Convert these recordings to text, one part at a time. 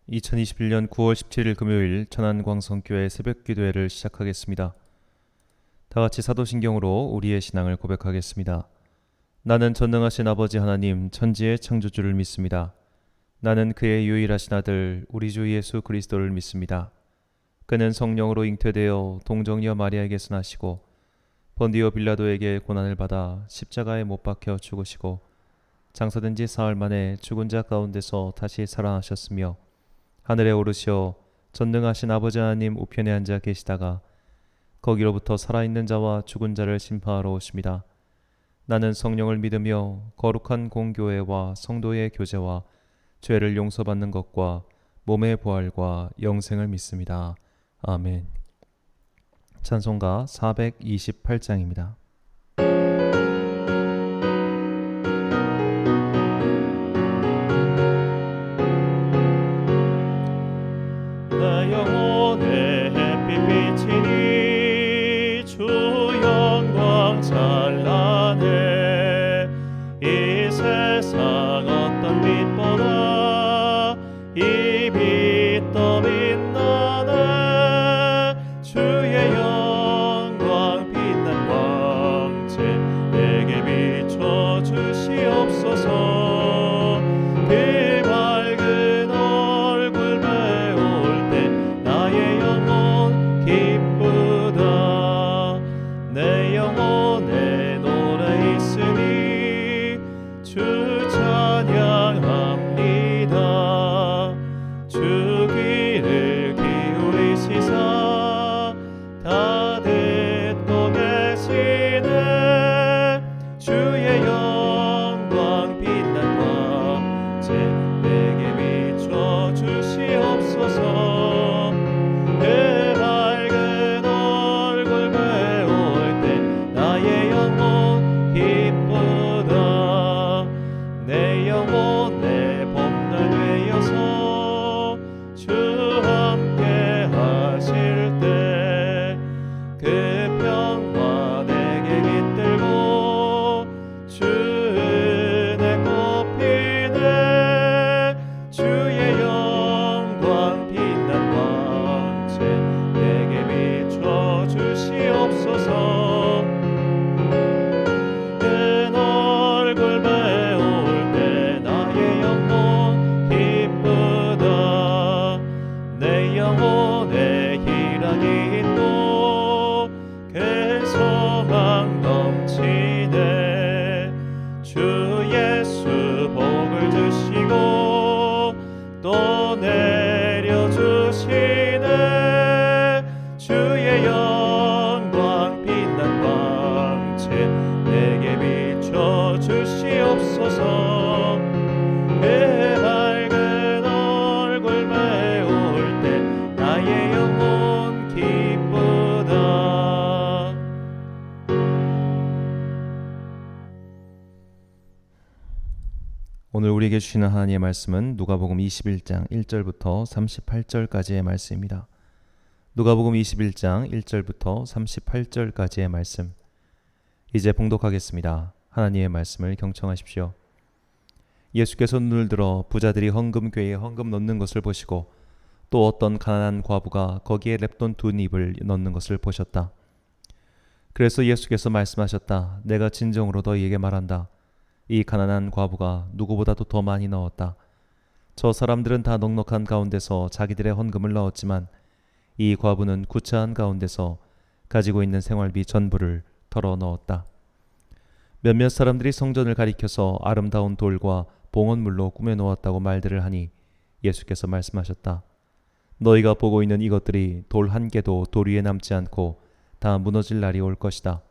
2021년 9월 17일 금요일 천안광성교회 새벽기도회를 시작하겠습니다. 다같이 사도신경으로 우리의 신앙을 고백하겠습니다. 나는 전능하신 아버지 하나님 천지의 창조주를 믿습니다. 나는 그의 유일하신 아들 우리 주 예수 그리스도를 믿습니다. 그는 성령으로 잉태되어 동정녀 마리아에게서 나시고 본디오 빌라도에게 고난을 받아 십자가에 못 박혀 죽으시고 장사된 지 사흘 만에 죽은 자 가운데서 다시 살아나셨으며 하늘에 오르시어 전능하신 아버지 하나님 우편에 앉아 계시다가 거기로부터 살아있는 자와 죽은 자를 심판하러 오십니다. 나는 성령을 믿으며 거룩한 공교회와 성도의 교제와 죄를 용서받는 것과 몸의 부활과 영생을 믿습니다. 아멘. 찬송가 428장입니다. 내 영혼의 햇빛 비치니 주 영광 찬란해. 이 세상 어떤 빛보다 이 빛 더 빛나네. 주의 영광 빛난 광채 내게 비춰 주시옵소서. 내 영혼에 노래 있으니 주 찬양합니다. 주 귀를 기울이시사 다 듣고 계시네. 주의 영광 빛난 광채 내게 비춰 주시옵소서. 내 영혼의 봄날 되어서 주 함께 하실 때 그 평화 내게 깃들고 주 은혜 꽃피네. 주의 영광 빛난 광채 내게 비춰 주시옵소서. 내 영혼에 희락이 있고 그 소망 넘치네. 주 예수 복을 주시고 또 내려주시네. 주의 영광 빛난 광채 내게 비춰 주시옵소서. 오늘 우리에게 주시는 하나님의 말씀은 누가복음 21장 1절부터 38절까지의 말씀입니다. 누가복음 21장 1절부터 38절까지의 말씀. 이제 봉독하겠습니다. 하나님의 말씀을 경청하십시오. 예수께서 눈을 들어 부자들이 헌금궤에 헌금 넣는 것을 보시고 또 어떤 가난한 과부가 거기에 랩돈 2닙을 넣는 것을 보셨다. 그래서 예수께서 말씀하셨다. 내가 진정으로 너희에게 말한다. 이 가난한 과부가 누구보다도 더 많이 넣었다. 저 사람들은 다 넉넉한 가운데서 자기들의 헌금을 넣었지만 이 과부는 구차한 가운데서 가지고 있는 생활비 전부를 털어 넣었다. 몇몇 사람들이 성전을 가리켜서 아름다운 돌과 봉헌물로 꾸며 놓았다고 말들을 하니 예수께서 말씀하셨다. 너희가 보고 있는 이것들이 돌 한 개도 돌 위에 남지 않고 다 무너질 날이 올 것이다.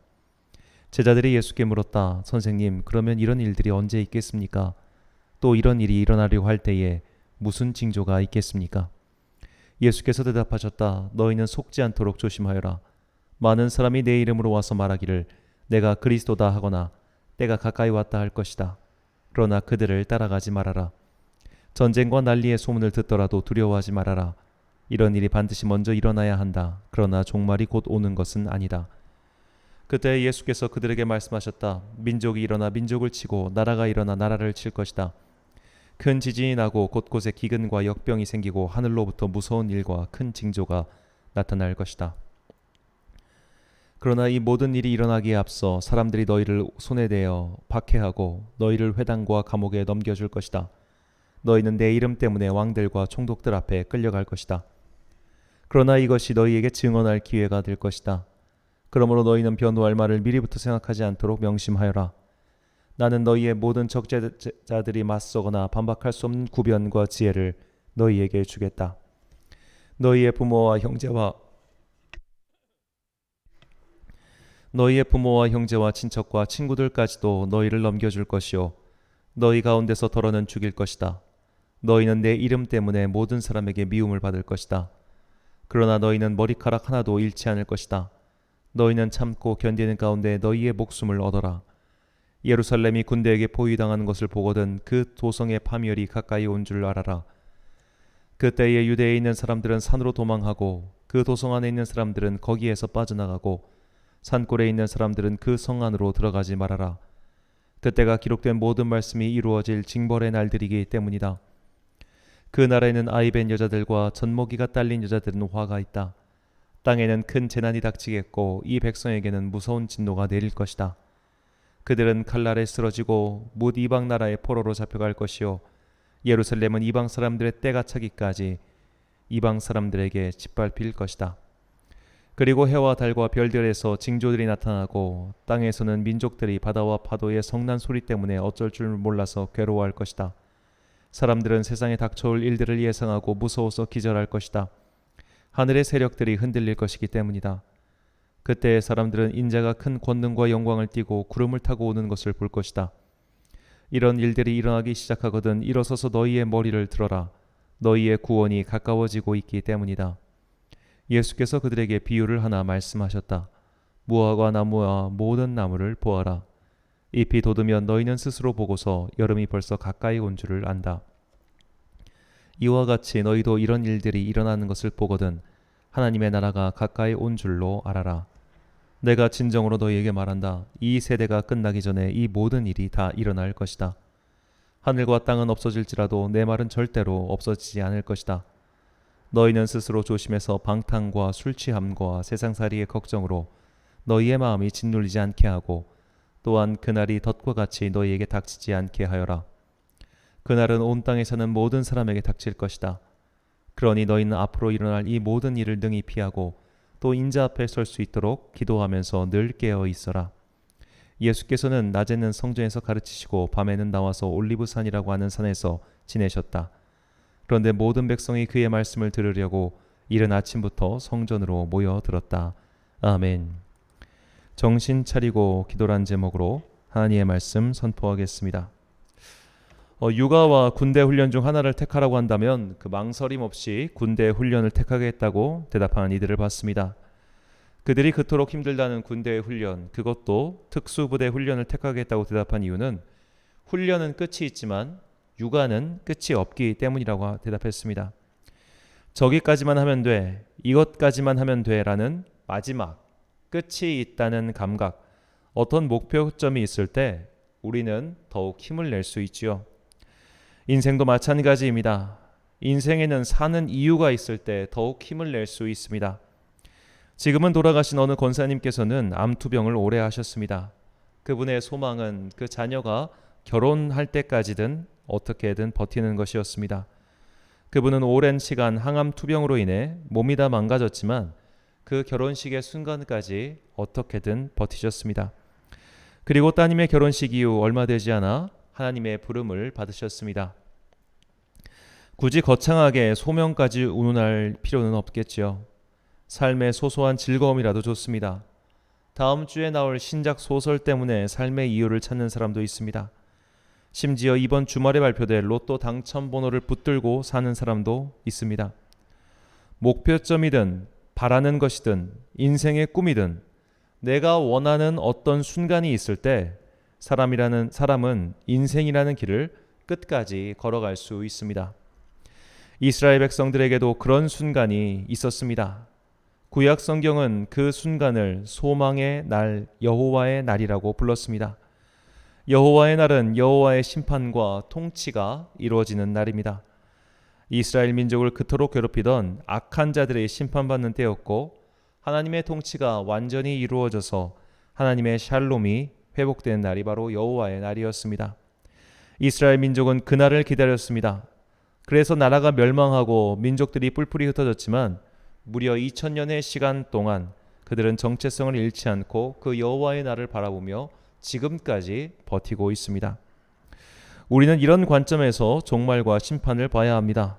제자들이 예수께 물었다. 선생님, 그러면 이런 일들이 언제 있겠습니까? 또 이런 일이 일어나려고 할 때에 무슨 징조가 있겠습니까? 예수께서 대답하셨다. 너희는 속지 않도록 조심하여라. 많은 사람이 내 이름으로 와서 말하기를 내가 그리스도다 하거나 때가 가까이 왔다 할 것이다. 그러나 그들을 따라가지 말아라. 전쟁과 난리의 소문을 듣더라도 두려워하지 말아라. 이런 일이 반드시 먼저 일어나야 한다. 그러나 종말이 곧 오는 것은 아니다. 그때 예수께서 그들에게 말씀하셨다. 민족이 일어나 민족을 치고 나라가 일어나 나라를 칠 것이다. 큰 지진이 나고 곳곳에 기근과 역병이 생기고 하늘로부터 무서운 일과 큰 징조가 나타날 것이다. 그러나 이 모든 일이 일어나기에 앞서 사람들이 너희를 손에 대어 박해하고 너희를 회당과 감옥에 넘겨줄 것이다. 너희는 내 이름 때문에 왕들과 총독들 앞에 끌려갈 것이다. 그러나 이것이 너희에게 증언할 기회가 될 것이다. 그러므로 너희는 변호할 말을 미리부터 생각하지 않도록 명심하여라. 나는 너희의 모든 적재자들이 맞서거나 반박할 수 없는 구변과 지혜를 너희에게 주겠다. 너희의 부모와 형제와 친척과 친구들까지도 너희를 넘겨줄 것이요 너희 가운데서 더러는 죽일 것이다. 너희는 내 이름 때문에 모든 사람에게 미움을 받을 것이다. 그러나 너희는 머리카락 하나도 잃지 않을 것이다. 너희는 참고 견디는 가운데 너희의 목숨을 얻어라. 예루살렘이 군대에게 포위당하는 것을 보거든 그 도성의 파멸이 가까이 온 줄 알아라. 그때에 유대에 있는 사람들은 산으로 도망하고 그 도성 안에 있는 사람들은 거기에서 빠져나가고 산골에 있는 사람들은 그 성 안으로 들어가지 말아라. 그때가 기록된 모든 말씀이 이루어질 징벌의 날들이기 때문이다. 그 날에는 아이벤 여자들과 젖먹이가 딸린 여자들은 화가 있다. 땅에는 큰 재난이 닥치겠고 이 백성에게는 무서운 진노가 내릴 것이다. 그들은 칼날에 쓰러지고 뭇 이방 나라의 포로로 잡혀갈 것이요 예루살렘은 이방 사람들의 때가 차기까지 이방 사람들에게 짓밟힐 것이다. 그리고 해와 달과 별들에서 징조들이 나타나고 땅에서는 민족들이 바다와 파도의 성난 소리 때문에 어쩔 줄 몰라서 괴로워할 것이다. 사람들은 세상에 닥쳐올 일들을 예상하고 무서워서 기절할 것이다. 하늘의 세력들이 흔들릴 것이기 때문이다. 그때 사람들은 인자가 큰 권능과 영광을 띠고 구름을 타고 오는 것을 볼 것이다. 이런 일들이 일어나기 시작하거든 일어서서 너희의 머리를 들어라. 너희의 구원이 가까워지고 있기 때문이다. 예수께서 그들에게 비유를 하나 말씀하셨다. 무화과 나무와 모든 나무를 보아라. 잎이 돋으면 너희는 스스로 보고서 여름이 벌써 가까이 온 줄을 안다. 이와 같이 너희도 이런 일들이 일어나는 것을 보거든 하나님의 나라가 가까이 온 줄로 알아라. 내가 진정으로 너희에게 말한다. 이 세대가 끝나기 전에 이 모든 일이 다 일어날 것이다. 하늘과 땅은 없어질지라도 내 말은 절대로 없어지지 않을 것이다. 너희는 스스로 조심해서 방탕과 술취함과 세상살이의 걱정으로 너희의 마음이 짓눌리지 않게 하고 또한 그날이 덫과 같이 너희에게 닥치지 않게 하여라. 그날은 온 땅에 사는 모든 사람에게 닥칠 것이다. 그러니 너희는 앞으로 일어날 이 모든 일을 능히 피하고 또 인자 앞에 설 수 있도록 기도하면서 늘 깨어 있어라. 예수께서는 낮에는 성전에서 가르치시고 밤에는 나와서 올리브산이라고 하는 산에서 지내셨다. 그런데 모든 백성이 그의 말씀을 들으려고 이른 아침부터 성전으로 모여들었다. 아멘. 정신 차리고 기도란 제목으로 하나님의 말씀 선포하겠습니다. 육아와 군대 훈련 중 하나를 택하라고 한다면 그 망설임 없이 군대 훈련을 택하겠다고 대답하는 이들을 봤습니다. 그들이 그토록 힘들다는 군대의 훈련, 그것도 특수부대 훈련을 택하겠다고 대답한 이유는 훈련은 끝이 있지만 육아는 끝이 없기 때문이라고 대답했습니다. 저기까지만 하면 돼, 이것까지만 하면 돼라는 마지막, 끝이 있다는 감각, 어떤 목표점이 있을 때 우리는 더욱 힘을 낼 수 있지요. 인생도 마찬가지입니다. 인생에는 사는 이유가 있을 때 더욱 힘을 낼 수 있습니다. 지금은 돌아가신 어느 권사님께서는 암투병을 오래 하셨습니다. 그분의 소망은 그 자녀가 결혼할 때까지든 어떻게든 버티는 것이었습니다. 그분은 오랜 시간 항암투병으로 인해 몸이 다 망가졌지만 그 결혼식의 순간까지 어떻게든 버티셨습니다. 그리고 따님의 결혼식 이후 얼마 되지 않아 하나님의 부름을 받으셨습니다. 굳이 거창하게 소명까지 운운할 필요는 없겠지요. 삶의 소소한 즐거움이라도 좋습니다. 다음 주에 나올 신작 소설 때문에 삶의 이유를 찾는 사람도 있습니다. 심지어 이번 주말에 발표될 로또 당첨 번호를 붙들고 사는 사람도 있습니다. 목표점이든 바라는 것이든 인생의 꿈이든 내가 원하는 어떤 순간이 있을 때 사람은 인생이라는 길을 끝까지 걸어갈 수 있습니다. 이스라엘 백성들에게도 그런 순간이 있었습니다. 구약 성경은 그 순간을 소망의 날, 여호와의 날이라고 불렀습니다. 여호와의 날은 여호와의 심판과 통치가 이루어지는 날입니다. 이스라엘 민족을 그토록 괴롭히던 악한 자들의 심판받는 때였고 하나님의 통치가 완전히 이루어져서 하나님의 샬롬이 회복되는 날이 바로 여호와의 날이었습니다. 이스라엘 민족은 그날을 기다렸습니다. 그래서 나라가 멸망하고 민족들이 뿔뿔이 흩어졌지만 무려 2000년의 시간 동안 그들은 정체성을 잃지 않고 그 여호와의 날을 바라보며 지금까지 버티고 있습니다. 우리는 이런 관점에서 종말과 심판을 봐야 합니다.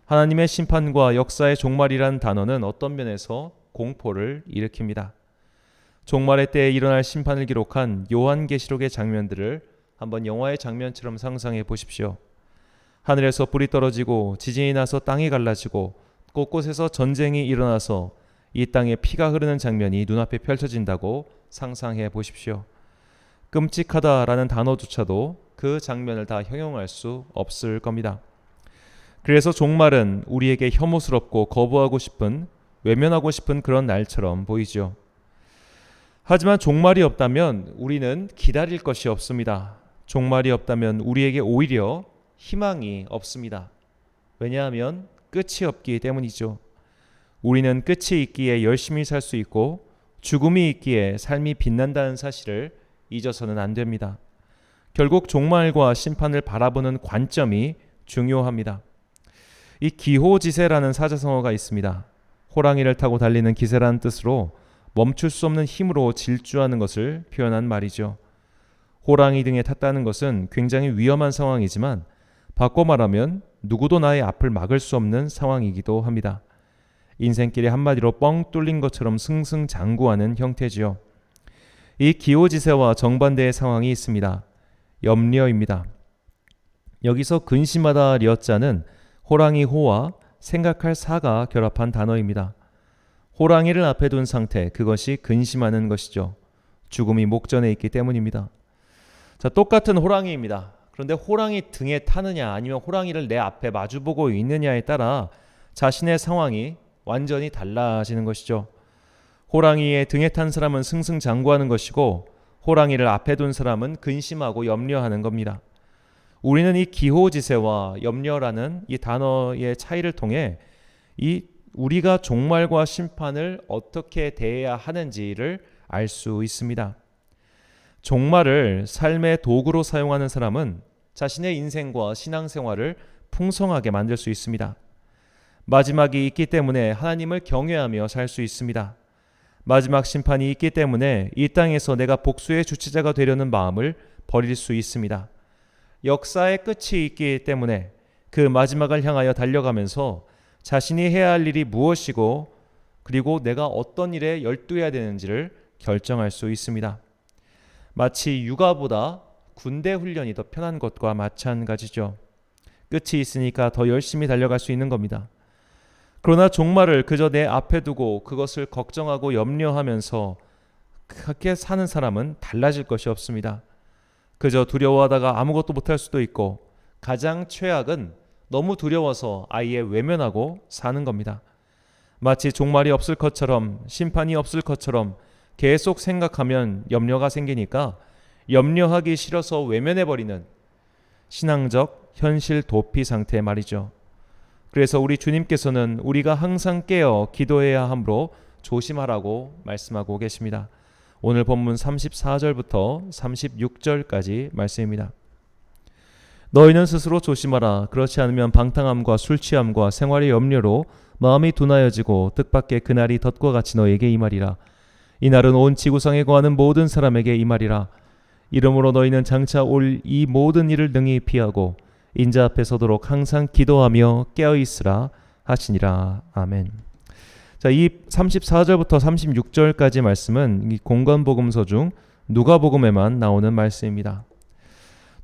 하나님의 심판과 역사의 종말이란 단어는 어떤 면에서 공포를 일으킵니다. 종말의 때에 일어날 심판을 기록한 요한계시록의 장면들을 한번 영화의 장면처럼 상상해 보십시오. 하늘에서 불이 떨어지고 지진이 나서 땅이 갈라지고 곳곳에서 전쟁이 일어나서 이 땅에 피가 흐르는 장면이 눈앞에 펼쳐진다고 상상해 보십시오. 끔찍하다라는 단어조차도 그 장면을 다 형용할 수 없을 겁니다. 그래서 종말은 우리에게 혐오스럽고 거부하고 싶은, 외면하고 싶은 그런 날처럼 보이죠. 하지만 종말이 없다면 우리는 기다릴 것이 없습니다. 종말이 없다면 우리에게 오히려 희망이 없습니다. 왜냐하면 끝이 없기 때문이죠. 우리는 끝이 있기에 열심히 살 수 있고 죽음이 있기에 삶이 빛난다는 사실을 잊어서는 안 됩니다. 결국 종말과 심판을 바라보는 관점이 중요합니다. 이 기호지세라는 사자성어가 있습니다. 호랑이를 타고 달리는 기세라는 뜻으로 멈출 수 없는 힘으로 질주하는 것을 표현한 말이죠. 호랑이 등에 탔다는 것은 굉장히 위험한 상황이지만 바꿔 말하면 누구도 나의 앞을 막을 수 없는 상황이기도 합니다. 인생길이 한마디로 뻥 뚫린 것처럼 승승장구하는 형태지요. 이 기호지세와 정반대의 상황이 있습니다. 염려입니다. 여기서 근심하다 리어자는 호랑이 호와 생각할 사가 결합한 단어입니다. 호랑이를 앞에 둔 상태, 그것이 근심하는 것이죠. 죽음이 목전에 있기 때문입니다. 자, 똑같은 호랑이입니다. 그런데 호랑이 등에 타느냐 아니면 호랑이를 내 앞에 마주보고 있느냐에 따라 자신의 상황이 완전히 달라지는 것이죠. 호랑이의 등에 탄 사람은 승승장구하는 것이고 호랑이를 앞에 둔 사람은 근심하고 염려하는 겁니다. 우리는 이 기호지세와 염려라는 이 단어의 차이를 통해 이 우리가 종말과 심판을 어떻게 대해야 하는지를 알 수 있습니다. 종말을 삶의 도구로 사용하는 사람은 자신의 인생과 신앙생활을 풍성하게 만들 수 있습니다. 마지막이 있기 때문에 하나님을 경외하며 살 수 있습니다. 마지막 심판이 있기 때문에 이 땅에서 내가 복수의 주체자가 되려는 마음을 버릴 수 있습니다. 역사의 끝이 있기 때문에 그 마지막을 향하여 달려가면서 자신이 해야 할 일이 무엇이고 그리고 내가 어떤 일에 열두해야 되는지를 결정할 수 있습니다. 마치 육아보다 군대 훈련이 더 편한 것과 마찬가지죠. 끝이 있으니까 더 열심히 달려갈 수 있는 겁니다. 그러나 종말을 그저 내 앞에 두고 그것을 걱정하고 염려하면서 그렇게 사는 사람은 달라질 것이 없습니다. 그저 두려워하다가 아무것도 못할 수도 있고 가장 최악은 너무 두려워서 아예 외면하고 사는 겁니다. 마치 종말이 없을 것처럼 심판이 없을 것처럼 계속 생각하면 염려가 생기니까 염려하기 싫어서 외면해버리는 신앙적 현실 도피 상태 말이죠. 그래서 우리 주님께서는 우리가 항상 깨어 기도해야 하므로 조심하라고 말씀하고 계십니다. 오늘 본문 34절부터 36절까지 말씀입니다. 너희는 스스로 조심하라. 그렇지 않으면 방탕함과 술취함과 생활의 염려로 마음이 둔하여지고 뜻밖의 그날이 덫과 같이 너에게 임하리라. 이날은 온 지구상에 거하는 모든 사람에게 임하리라. 이러므로 너희는 장차 올 이 모든 일을 능히 피하고 인자 앞에 서도록 항상 기도하며 깨어있으라 하시니라. 아멘. 자, 이 34절부터 36절까지 말씀은 이 공관복음서 중 누가복음에만 나오는 말씀입니다.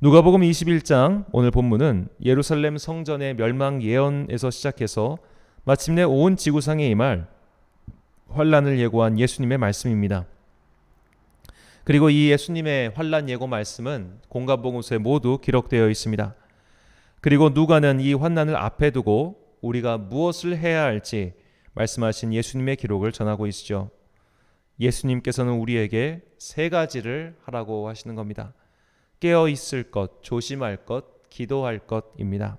누가복음 21장 오늘 본문은 예루살렘 성전의 멸망 예언에서 시작해서 마침내 온 지구상에 임할 환란을 예고한 예수님의 말씀입니다. 그리고 이 예수님의 환란 예고 말씀은 공관복음서에 모두 기록되어 있습니다. 그리고 누가는 이 환난을 앞에 두고 우리가 무엇을 해야 할지 말씀하신 예수님의 기록을 전하고 있죠. 예수님께서는 우리에게 세 가지를 하라고 하시는 겁니다. 깨어 있을 것, 조심할 것, 기도할 것입니다.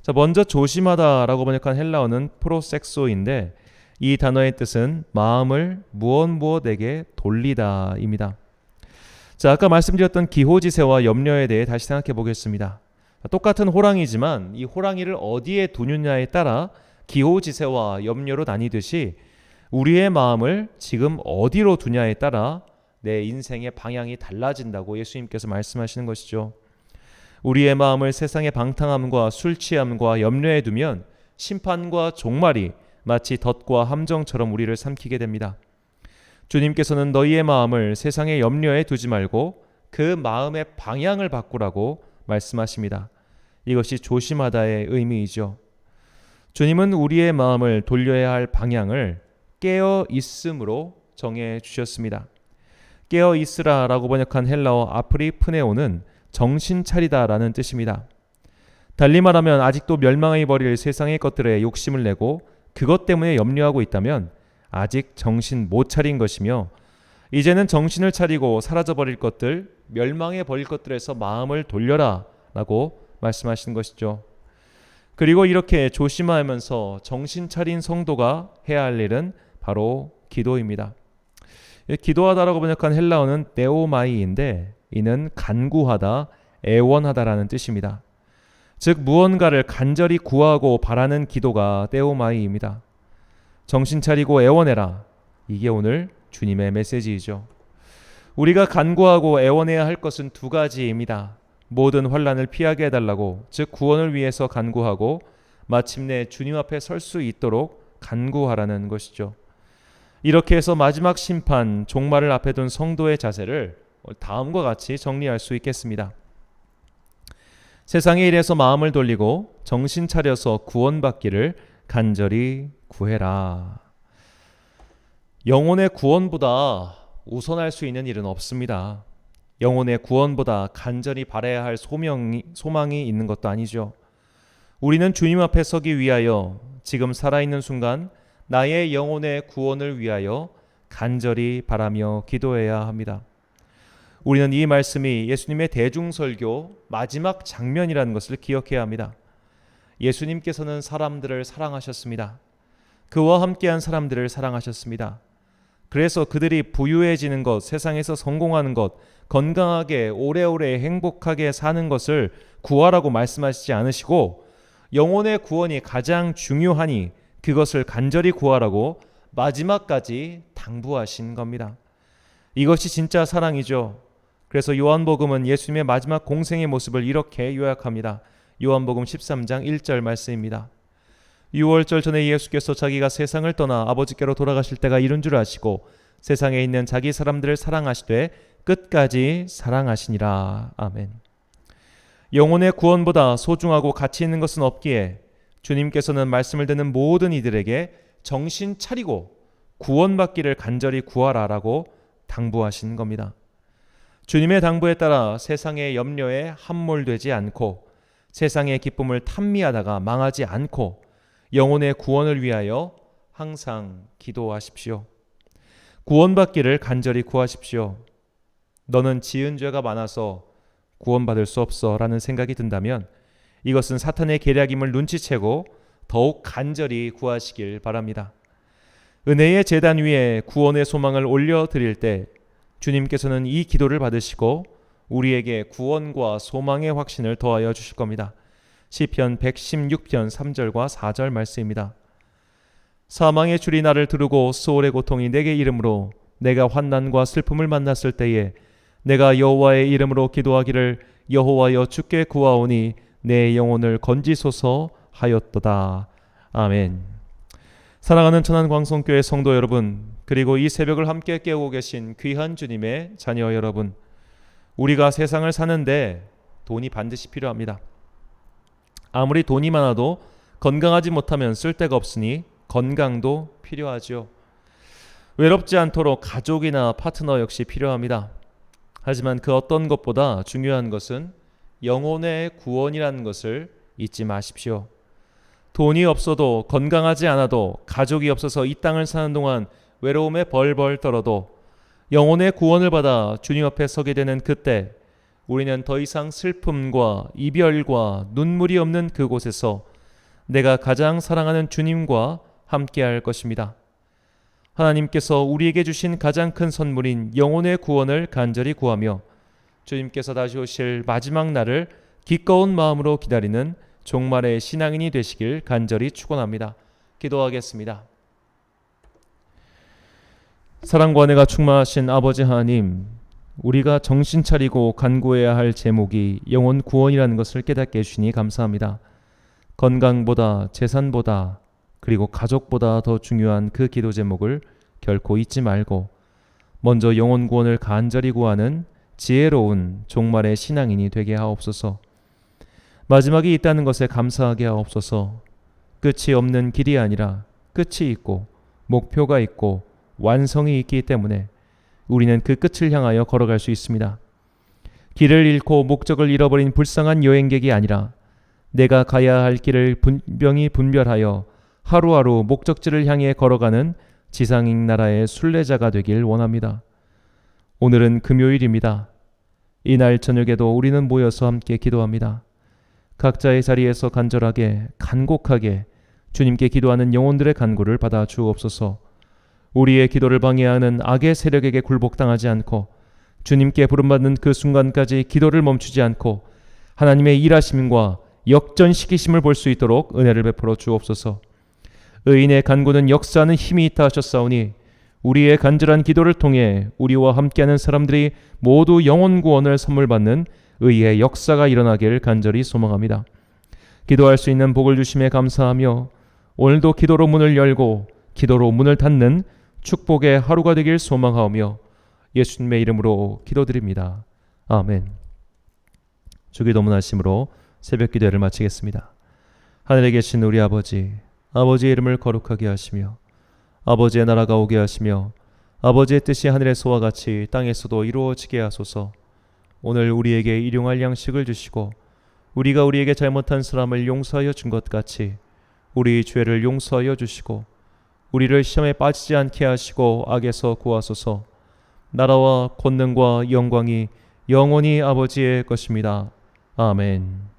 자, 먼저 조심하다라고 번역한 헬라어는 프로섹소인데 이 단어의 뜻은 마음을 무엇무엇에게 돌리다입니다. 자, 아까 말씀드렸던 기호지세와 염려에 대해 다시 생각해 보겠습니다. 똑같은 호랑이지만 이 호랑이를 어디에 두느냐에 따라 기호지세와 염려로 나뉘듯이 우리의 마음을 지금 어디로 두냐에 따라 내 인생의 방향이 달라진다고 예수님께서 말씀하시는 것이죠. 우리의 마음을 세상의 방탕함과 술 취함과 염려에 두면 심판과 종말이 마치 덫과 함정처럼 우리를 삼키게 됩니다. 주님께서는 너희의 마음을 세상의 염려에 두지 말고 그 마음의 방향을 바꾸라고 말씀하십니다. 이것이 조심하다의 의미이죠. 주님은 우리의 마음을 돌려야 할 방향을 깨어 있음으로 정해 주셨습니다. 깨어 있으라라고 번역한 헬라어 아프리프네오는 정신 차리다라는 뜻입니다. 달리 말하면 아직도 멸망해 버릴 세상의 것들에 욕심을 내고 그것 때문에 염려하고 있다면 아직 정신 못 차린 것이며 이제는 정신을 차리고 사라져 버릴 것들, 멸망해 버릴 것들에서 마음을 돌려라 라고 말씀하시는 것이죠. 그리고 이렇게 조심하면서 정신 차린 성도가 해야 할 일은 바로 기도입니다. 기도하다라고 번역한 헬라어는 네오마이인데 이는 간구하다, 애원하다라는 뜻입니다. 즉 무언가를 간절히 구하고 바라는 기도가 네오마이입니다. 정신 차리고 애원해라. 이게 오늘 주님의 메시지이죠. 우리가 간구하고 애원해야 할 것은 두 가지입니다. 모든 환난을 피하게 해달라고, 즉 구원을 위해서 간구하고 마침내 주님 앞에 설 수 있도록 간구하라는 것이죠. 이렇게 해서 마지막 심판, 종말을 앞에 둔 성도의 자세를 다음과 같이 정리할 수 있겠습니다. 세상의 일에서 마음을 돌리고 정신 차려서 구원받기를 간절히 구해라. 영혼의 구원보다 우선할 수 있는 일은 없습니다. 영혼의 구원보다 간절히 바라야 할 소망이 있는 것도 아니죠. 우리는 주님 앞에 서기 위하여 지금 살아있는 순간 나의 영혼의 구원을 위하여 간절히 바라며 기도해야 합니다. 우리는 이 말씀이 예수님의 대중설교 마지막 장면이라는 것을 기억해야 합니다. 예수님께서는 사람들을 사랑하셨습니다. 그와 함께한 사람들을 사랑하셨습니다. 그래서 그들이 부유해지는 것, 세상에서 성공하는 것, 건강하게 오래오래 행복하게 사는 것을 구하라고 말씀하시지 않으시고 영혼의 구원이 가장 중요하니 그것을 간절히 구하라고 마지막까지 당부하신 겁니다. 이것이 진짜 사랑이죠. 그래서 요한복음은 예수님의 마지막 공생의 모습을 이렇게 요약합니다. 요한복음 13장 1절 말씀입니다. 6월절 전에 예수께서 자기가 세상을 떠나 아버지께로 돌아가실 때가 이른 줄 아시고 세상에 있는 자기 사람들을 사랑하시되 끝까지 사랑하시니라. 아멘. 영혼의 구원보다 소중하고 가치 있는 것은 없기에 주님께서는 말씀을 듣는 모든 이들에게 정신 차리고 구원받기를 간절히 구하라라고 당부하신 겁니다. 주님의 당부에 따라 세상의 염려에 함몰되지 않고 세상의 기쁨을 탐미하다가 망하지 않고 영혼의 구원을 위하여 항상 기도하십시오. 구원받기를 간절히 구하십시오. 너는 지은 죄가 많아서 구원받을 수 없어 라는 생각이 든다면 이것은 사탄의 계략임을 눈치채고 더욱 간절히 구하시길 바랍니다. 은혜의 제단 위에 구원의 소망을 올려드릴 때 주님께서는 이 기도를 받으시고 우리에게 구원과 소망의 확신을 더하여 주실 겁니다. 시편 116편 3절과 4절 말씀입니다. 사망의 줄이 나를 두르고 수월의 고통이 내게 이름으로 내가 환난과 슬픔을 만났을 때에 내가 여호와의 이름으로 기도하기를 여호와여 주께 구하오니 내 영혼을 건지소서 하였도다. 아멘. 사랑하는 천안광성교회 성도 여러분, 그리고 이 새벽을 함께 깨우고 계신 귀한 주님의 자녀 여러분, 우리가 세상을 사는데 돈이 반드시 필요합니다. 아무리 돈이 많아도 건강하지 못하면 쓸데가 없으니 건강도 필요하죠. 외롭지 않도록 가족이나 파트너 역시 필요합니다. 하지만 그 어떤 것보다 중요한 것은 영혼의 구원이라는 것을 잊지 마십시오. 돈이 없어도 건강하지 않아도 가족이 없어서 이 땅을 사는 동안 외로움에 벌벌 떨어도 영혼의 구원을 받아 주님 앞에 서게 되는 그때 우리는 더 이상 슬픔과 이별과 눈물이 없는 그곳에서 내가 가장 사랑하는 주님과 함께할 것입니다. 하나님께서 우리에게 주신 가장 큰 선물인 영혼의 구원을 간절히 구하며 주님께서 다시 오실 마지막 날을 기꺼운 마음으로 기다리는 종말의 신앙인이 되시길 간절히 축원합니다. 기도하겠습니다. 사랑과 은혜가 충만하신 아버지 하나님, 우리가 정신 차리고 간구해야 할 제목이 영혼 구원이라는 것을 깨닫게 해주시니 감사합니다. 건강보다 재산보다 그리고 가족보다 더 중요한 그 기도 제목을 결코 잊지 말고 먼저 영혼 구원을 간절히 구하는 지혜로운 종말의 신앙인이 되게 하옵소서. 마지막이 있다는 것에 감사하게 하옵소서. 끝이 없는 길이 아니라 끝이 있고 목표가 있고 완성이 있기 때문에 우리는 그 끝을 향하여 걸어갈 수 있습니다. 길을 잃고 목적을 잃어버린 불쌍한 여행객이 아니라 내가 가야 할 길을 분명히 분별하여 하루하루 목적지를 향해 걸어가는 지상인 나라의 순례자가 되길 원합니다. 오늘은 금요일입니다. 이날 저녁에도 우리는 모여서 함께 기도합니다. 각자의 자리에서 간절하게 간곡하게 주님께 기도하는 영혼들의 간구를 받아 주옵소서. 우리의 기도를 방해하는 악의 세력에게 굴복당하지 않고 주님께 부름받는 그 순간까지 기도를 멈추지 않고 하나님의 일하심과 역전시키심을 볼 수 있도록 은혜를 베풀어 주옵소서. 의인의 간구는 역사하는 힘이 있다 하셨사오니 우리의 간절한 기도를 통해 우리와 함께하는 사람들이 모두 영혼 구원을 선물 받는 의의 역사가 일어나길 간절히 소망합니다. 기도할 수 있는 복을 주심에 감사하며 오늘도 기도로 문을 열고 기도로 문을 닫는 축복의 하루가 되길 소망하오며 예수님의 이름으로 기도드립니다. 아멘. 주기도문 하심으로 새벽 기도를 마치겠습니다. 하늘에 계신 우리 아버지, 아버지의 이름을 거룩하게 하시며 아버지의 나라가 오게 하시며 아버지의 뜻이 하늘에서와 같이 땅에서도 이루어지게 하소서. 오늘 우리에게 일용할 양식을 주시고 우리가 우리에게 잘못한 사람을 용서하여 준 것 같이 우리 죄를 용서하여 주시고 우리를 시험에 빠지지 않게 하시고 악에서 구하소서. 나라와 권능과 영광이 영원히 아버지의 것입니다. 아멘.